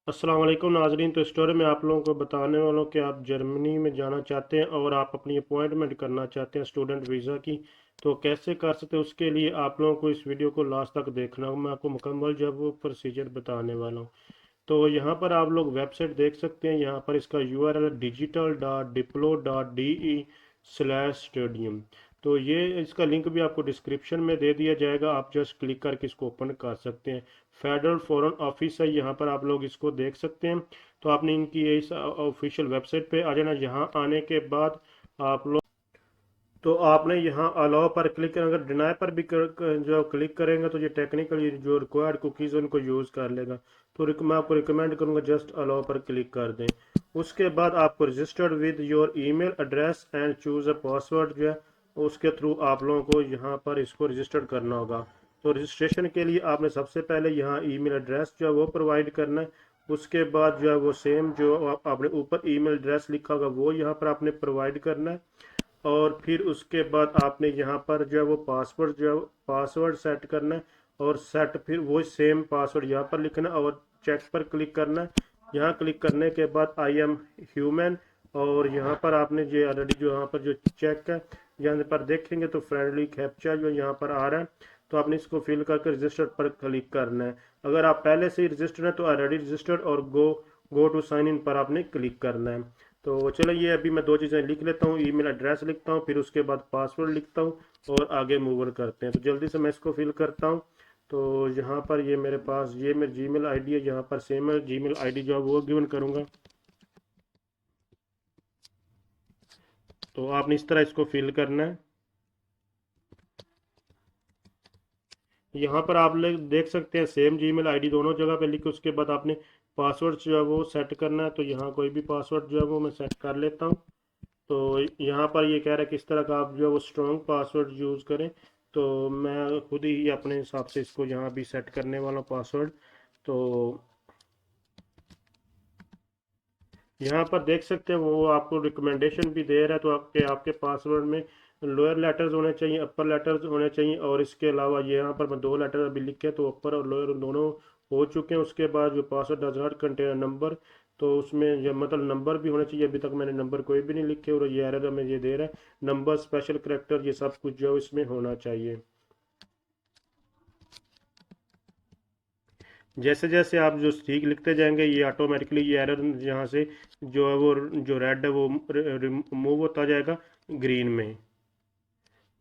अस्सलाम वालेकुम नाजरीन। तो स्टोरी में आप लोगों को बताने वालों कि आप जर्मनी में जाना चाहते हैं और आप अपनी अपॉइंटमेंट करना चाहते हैं स्टूडेंट वीज़ा की, तो कैसे कर सकते हैं। उसके लिए आप लोगों को इस वीडियो को लास्ट तक देखना होगा। मैं आपको मुकम्मल जब वो प्रोसीजर बताने वाला हूँ। तो यहाँ पर आप लोग वेबसाइट देख सकते हैं। यहाँ पर इसका URL digital.diplo.de/stadium। तो ये इसका लिंक भी आपको डिस्क्रिप्शन में दे दिया जाएगा, आप जस्ट क्लिक करके इसको ओपन कर सकते हैं। फेडरल फॉरेन ऑफिस है, यहाँ पर आप लोग इसको देख सकते हैं। तो आपने इनकी इस ऑफिशियल वेबसाइट पे आ जाना। यहाँ आने के बाद आप लोग तो आपने यहाँ अलाउ पर क्लिक करें। अगर डिनाई पर भी जो क्लिक करेंगे तो ये टेक्निकली जो रिक्वायर्ड कुकीज़ उनको यूज़ कर लेगा। तो मैं आपको रिकमेंड करूँगा जस्ट अलाउ पर क्लिक कर दें। उसके बाद आपको registered with your email address and choose a password जो है उसके थ्रू आप लोगों को यहाँ पर इसको रजिस्टर्ड करना होगा। तो रजिस्ट्रेशन के लिए आपने सबसे पहले यहाँ ईमेल एड्रेस जो है वो प्रोवाइड करना है। उसके बाद जो है वो सेम जो आपने ऊपर ईमेल एड्रेस लिखा होगा वो यहाँ पर आपने प्रोवाइड करना है। और फिर उसके बाद आपने यहाँ पर जो है वो पासवर्ड सेट करना है। और सेट फिर वो सेम पासवर्ड यहाँ पर लिखना है और चेक पर क्लिक करना है। यहाँ क्लिक करने के बाद आई एम ह्यूमन, और यहाँ पर आपने जो ऑलरेडी जो यहाँ पर जो चेक है यहाँ पर देखेंगे तो फ्रेंडली कैप्चा जो यहाँ पर आ रहा है। तो आपने इसको फिल करके रजिस्टर पर क्लिक करना है। अगर आप पहले से ही रजिस्टर्ड है तो ऑलरेडी रजिस्टर्ड और गो टू साइन इन पर आपने क्लिक करना है। तो चलो ये अभी मैं दो चीज़ें लिख लेता हूँ, ईमेल एड्रेस लिखता हूँ, फिर उसके बाद पासवर्ड लिखता हूँ और आगे मूवर करते हैं। तो जल्दी से मैं इसको फिल करता हूँ। तो यहाँ पर ये मेरे पास ये मेरी जीमेल आईडी है, यहाँ पर सेम है जीमेल आईडी जो है वो गिवन करूँगा। तो आपने इस तरह इसको फिल करना है। यहाँ पर आप लोग देख सकते हैं सेम जीमेल आईडी दोनों जगह पे लिख के उसके बाद आपने पासवर्ड जो है वो सेट करना है। तो यहाँ कोई भी पासवर्ड जो है वो मैं सेट कर लेता हूँ। तो यहाँ पर ये कह रहा है किस तरह का आप जो है वो स्ट्रॉन्ग पासवर्ड यूज़ करें। तो मैं खुद ही अपने हिसाब से इसको यहाँ भी सेट करने वाला हूँ पासवर्ड। तो यहाँ पर देख सकते हैं वो आपको रिकमेंडेशन भी दे रहा है। तो आपके आपके पासवर्ड में लोअर लेटर्स होने चाहिए, अपर लेटर्स होने चाहिए, और इसके अलावा ये यहाँ पर मैं दो लेटर अभी लिखे तो अपर और लोअर दोनों हो चुके हैं। उसके बाद जो password does not contain number, तो उसमें ये मतलब नंबर भी होने चाहिए। अभी तक मैंने नंबर कोई भी नहीं लिखे और ये एरर हमें ये दे रहा है। नंबर, स्पेशल करेक्टर, ये सब कुछ जो इसमें होना चाहिए। जैसे जैसे आप जो ठीक लिखते जाएंगे ये ऑटोमेटिकली ये एरर यहाँ से जो है वो जो रेड है वो रिमूव होता जाएगा ग्रीन में।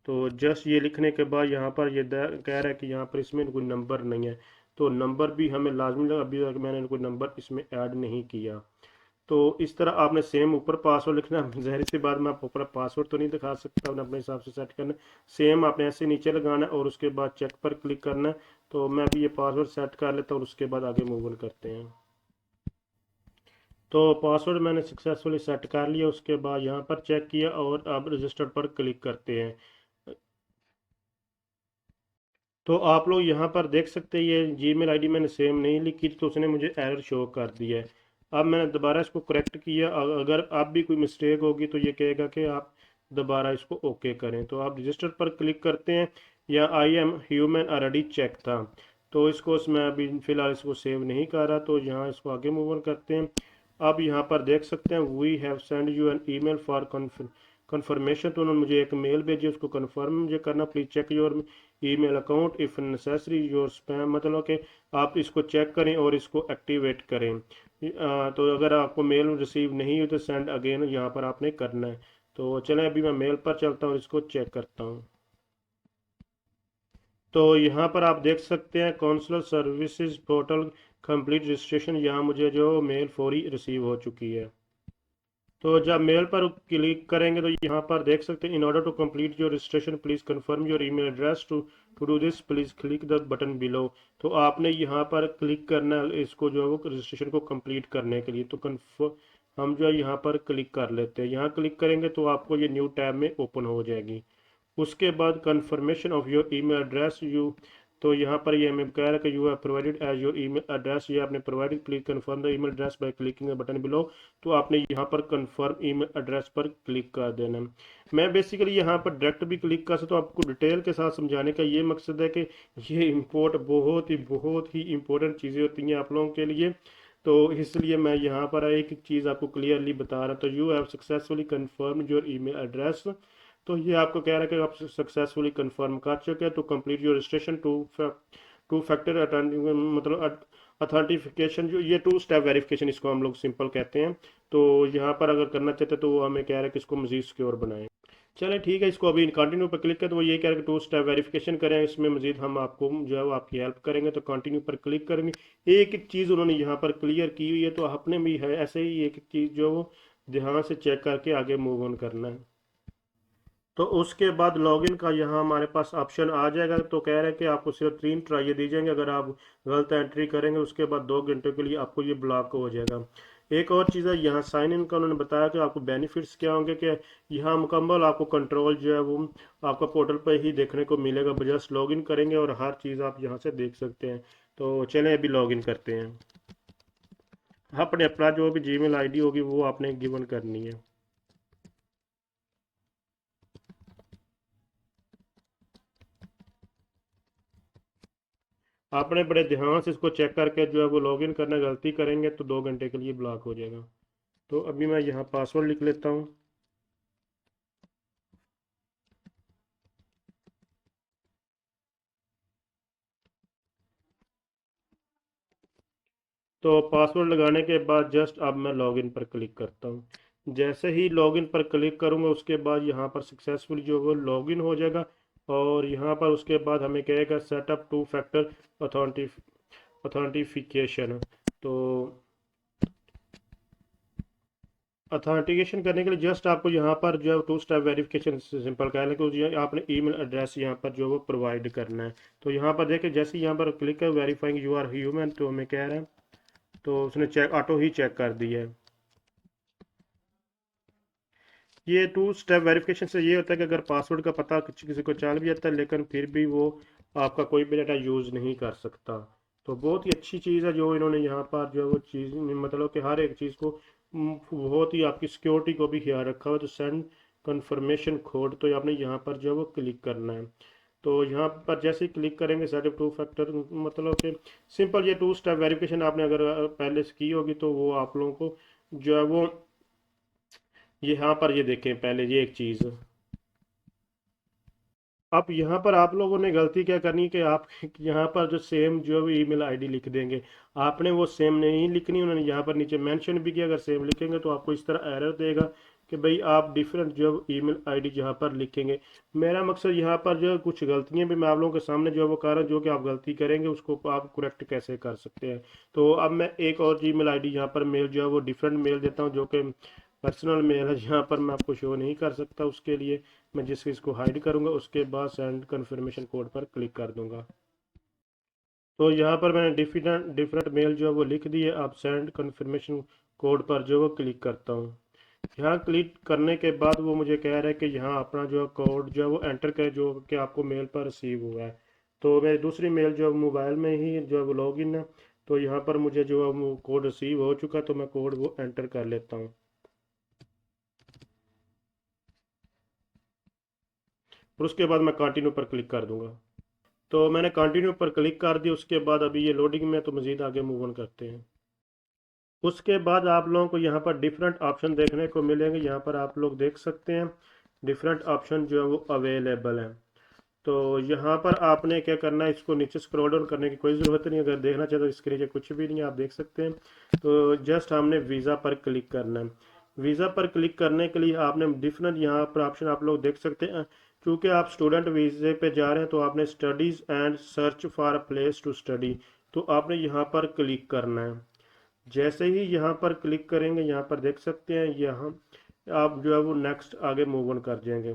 तो जस्ट ये लिखने के बाद यहाँ पर ये कह रहा है कि यहाँ पर इसमें कोई नंबर नहीं है। तो नंबर भी हमें लाजमी लगा, अभी तक मैंने कोई नंबर इसमें ऐड नहीं किया। तो इस तरह आपने सेम ऊपर पासवर्ड लिखना है। ज़ाहिर सी बात मैं आपको ऊपर पासवर्ड तो नहीं दिखा सकता, आपने अपने हिसाब से सेट करना है। सेम आपने ऐसे नीचे लगाना है और उसके बाद चेक पर क्लिक करना है। तो मैं अभी ये पासवर्ड सेट कर लेता हूँ और उसके बाद आगे मूव ऑन करते हैं। तो पासवर्ड मैंने सक्सेसफुली सेट कर लिया। उसके बाद यहाँ पर चेक किया और अब रजिस्टर पर क्लिक करते हैं। तो आप लोग यहाँ पर देख सकते हैं ये जीमेल आईडी मैंने सेम नहीं लिखी थी तो उसने मुझे एरर शो कर दिया है। अब मैंने दोबारा इसको करेक्ट किया। अगर अब भी कोई मिस्टेक होगी तो ये कहेगा कि आप दोबारा इसको ओके करें। तो आप रजिस्टर पर क्लिक करते हैं। या I am human already check था, तो इसको मैं अभी फ़िलहाल इसको सेव नहीं कर रहा। तो यहाँ इसको आगे मूव ऑन करते हैं। अब यहाँ पर देख सकते हैं we have send you an email for confirmation. तो उन्होंने मुझे एक मेल भेजी, उसको कन्फर्म मुझे करना। Please check your email account if necessary your spam, मतलब कि आप इसको चेक करें और इसको एक्टिवेट करें। तो अगर आपको मेल रिसीव नहीं हुई तो सेंड अगेन यहाँ पर आपने करना है। तो चलें अभी मैं मेल पर चलता हूँ और इसको चेक करता हूँ। तो यहाँ पर आप देख सकते हैं counsellor services portal complete registration, यहाँ मुझे जो मेल फौरी रिसीव हो चुकी है। तो जब मेल पर क्लिक करेंगे तो यहाँ पर देख सकते हैं in order to complete your registration please confirm your email address to do this please click the button below. तो आपने यहाँ पर क्लिक करना है इसको जो है वो रजिस्ट्रेशन को कंप्लीट करने के लिए। तो कन्फर्म हम जो है यहाँ पर क्लिक कर लेते हैं। यहाँ क्लिक करेंगे तो आपको ये न्यू टैब में ओपन हो जाएगी। उसके बाद confirmation of your email address you, तो यहाँ पर ये हमें कह रहा है कि you have provided as your email address, ये आपने provided, please confirm the email address by clicking the button below. तो आपने यहाँ पर कंफर्म ईमेल एड्रेस पर क्लिक कर देना है। मैं बेसिकली यहाँ पर डायरेक्ट भी क्लिक कर सकता हूँ। आपको डिटेल के साथ समझाने का ये मकसद है कि ये इम्पोर्ट बहुत ही इंपॉर्टेंट चीज़ें होती हैं आप लोगों के लिए। तो इसलिए मैं यहाँ पर एक एक चीज़ आपको क्लियरली बता रहा हूँ। तो you have successfully confirm your email address, तो ये आपको कह रहा है कि आप सक्सेसफुली कन्फर्म कर चुके हैं। तो complete your registration two factor मतलब अथेंटिफिकेशन, जो ये टू स्टेप वेरिफिकेशन इसको हम लोग सिंपल कहते हैं। तो यहाँ पर अगर करना चाहते हैं तो वो हमें कह रहा है कि इसको मजीद सिक्योर बनाएं। चलें ठीक है, इसको अभी कंटिन्यू पर क्लिक करें तो वो ये कह रहा है कि टू स्टेप वेरिफिकेशन करें, इसमें मजीद हम आपको जो है वो आपकी हेल्प करेंगे। तो कंटिन्यू पर क्लिक करेंगे। एक एक चीज़ उन्होंने यहाँ पर क्लियर की हुई है, तो आपने भी है ऐसे ही एक एक चीज़ जो वो ध्यान से चेक करके आगे मूव ऑन करना है। तो उसके बाद लॉगिन का यहाँ हमारे पास ऑप्शन आ जाएगा। तो कह रहे हैं कि आपको सिर्फ 3 ट्राई दी जाएंगे, अगर आप गलत एंट्री करेंगे उसके बाद 2 घंटे के लिए आपको ये ब्लॉक हो जाएगा। एक और चीज़ है, यहाँ साइन इन का उन्होंने बताया कि आपको बेनिफिट्स क्या होंगे, कि यहाँ मुकम्मल आपको कंट्रोल जो है वो आपका पोर्टल पर ही देखने को मिलेगा। जस्ट लॉगिन करेंगे और हर चीज़ आप यहाँ से देख सकते हैं। तो चलें अभी लॉगिन करते हैं। आपने अपना जो भी जीमेल आईडी होगी वो आपने गिवन करनी है। आपने बड़े ध्यान से इसको चेक करके जो है वो लॉगिन करना, गलती करेंगे तो 2 घंटे के लिए ब्लॉक हो जाएगा। तो अभी मैं यहाँ पासवर्ड लिख लेता हूँ। तो पासवर्ड लगाने के बाद जस्ट अब मैं लॉगिन पर क्लिक करता हूँ। जैसे ही लॉगिन पर क्लिक करूँगा उसके बाद यहाँ पर सक्सेसफुल जो वो लॉगिन हो जाएगा। और यहाँ पर उसके बाद हमें कहेगा सेटअप टू फैक्टर ऑथेंटिफिकेशन। तो अथेंटिकेशन करने के लिए जस्ट आपको यहाँ पर जो है टू स्टेप वेरिफिकेशन सिंपल कह लें कि आपने ईमेल एड्रेस यहाँ पर जो वो प्रोवाइड करना है। तो यहाँ पर देखिए जैसे यहाँ पर क्लिक कर वेरीफाइंग यू आर ह्यूमन, तो हमें कह रहा है, तो उसने चेक ऑटो ही चेक कर दिया है। ये टू स्टेप वेरिफिकेशन से ये होता है कि अगर पासवर्ड का पता किसी को चल भी जाता है लेकिन फिर भी वो आपका कोई भी डाटा यूज़ नहीं कर सकता। तो बहुत ही अच्छी चीज़ है जो इन्होंने यहाँ पर जो है वो चीज़, मतलब कि हर एक चीज़ को बहुत ही आपकी सिक्योरिटी को भी ख्याल रखा हुआ। तो सेंड कंफर्मेशन कोड, तो आपने यहाँ पर जो है वो क्लिक करना है। तो यहाँ पर जैसे ही क्लिक करेंगे सेटअप टू फैक्टर, मतलब कि सिंपल ये टू स्टेप वेरिफिकेशन आपने अगर पहले से की होगी तो वो आप लोगों को जो है वो यहाँ पर ये देखें पहले ये एक चीज़। अब यहाँ पर आप लोगों ने गलती क्या करनी है कि आप यहाँ पर जो सेम जो भी ईमेल आईडी लिख देंगे, आपने वो सेम नहीं लिखनी। उन्होंने यहाँ पर नीचे मेंशन भी किया, अगर सेम लिखेंगे तो आपको इस तरह एरर देगा कि भाई आप डिफरेंट जो ईमेल आईडी यहाँ पर लिखेंगे। मेरा मकसद यहाँ पर जो कुछ गलतियाँ भी मैं आप लोगों के सामने जो है वो कारण जो कि आप गलती करेंगे उसको आप करेक्ट कैसे कर सकते हैं। तो अब मैं एक और ईमेल आईडी यहाँ पर मेल जो है वो डिफरेंट मेल देता हूँ, जो कि पर्सनल मेल है, यहाँ पर मैं आपको शो नहीं कर सकता। उसके लिए मैं जिस चीज़ को हाइड करूँगा उसके बाद सेंड कन्फर्मेशन कोड पर क्लिक कर दूंगा। तो यहाँ पर मैंने डिफरेंट डिफरेंट मेल जो है वो लिख दी है। अब सेंड कन्फर्मेशन कोड पर जो वो क्लिक करता हूँ। यहाँ क्लिक करने के बाद वो मुझे कह रहा है कि यहाँ अपना जो कोड जो है वो एंटर करें जो कि आपको मेल पर रिसीव हुआ है। तो मेरी दूसरी मेल जो है मोबाइल में ही जो है वो लॉगिन है। तो यहाँ पर मुझे जो है वो कोड रिसीव हो चुका, तो मैं कोड वो एंटर कर लेता हूँ और उसके बाद मैं कंटिन्यू पर क्लिक कर दूंगा। तो मैंने कंटिन्यू पर क्लिक कर दिया। उसके बाद अभी ये लोडिंग में, तो मज़ीद आगे मूव ऑन करते हैं। उसके बाद आप लोगों को यहाँ पर डिफरेंट ऑप्शन देखने को मिलेंगे। यहाँ पर आप लोग देख सकते हैं डिफरेंट ऑप्शन जो है वो अवेलेबल हैं। तो यहाँ पर आपने क्या करना है, इसको नीचे स्क्रॉल डाउन करने की कोई ज़रूरत नहीं। अगर देखना चाहते तो इसके नीचे कुछ भी नहीं है, आप देख सकते हैं। तो जस्ट हमने वीज़ा पर क्लिक करना है। वीज़ा पर क्लिक करने के लिए आपने डिफरेंट यहाँ पर ऑप्शन आप लोग देख सकते हैं। क्योंकि आप स्टूडेंट वीज़े पे जा रहे हैं तो आपने studies and search for a place to study, तो आपने यहाँ पर क्लिक करना है। जैसे ही यहाँ पर क्लिक करेंगे यहाँ पर देख सकते हैं, यहाँ आप जो है वो नेक्स्ट आगे मूव ऑन कर जाएंगे।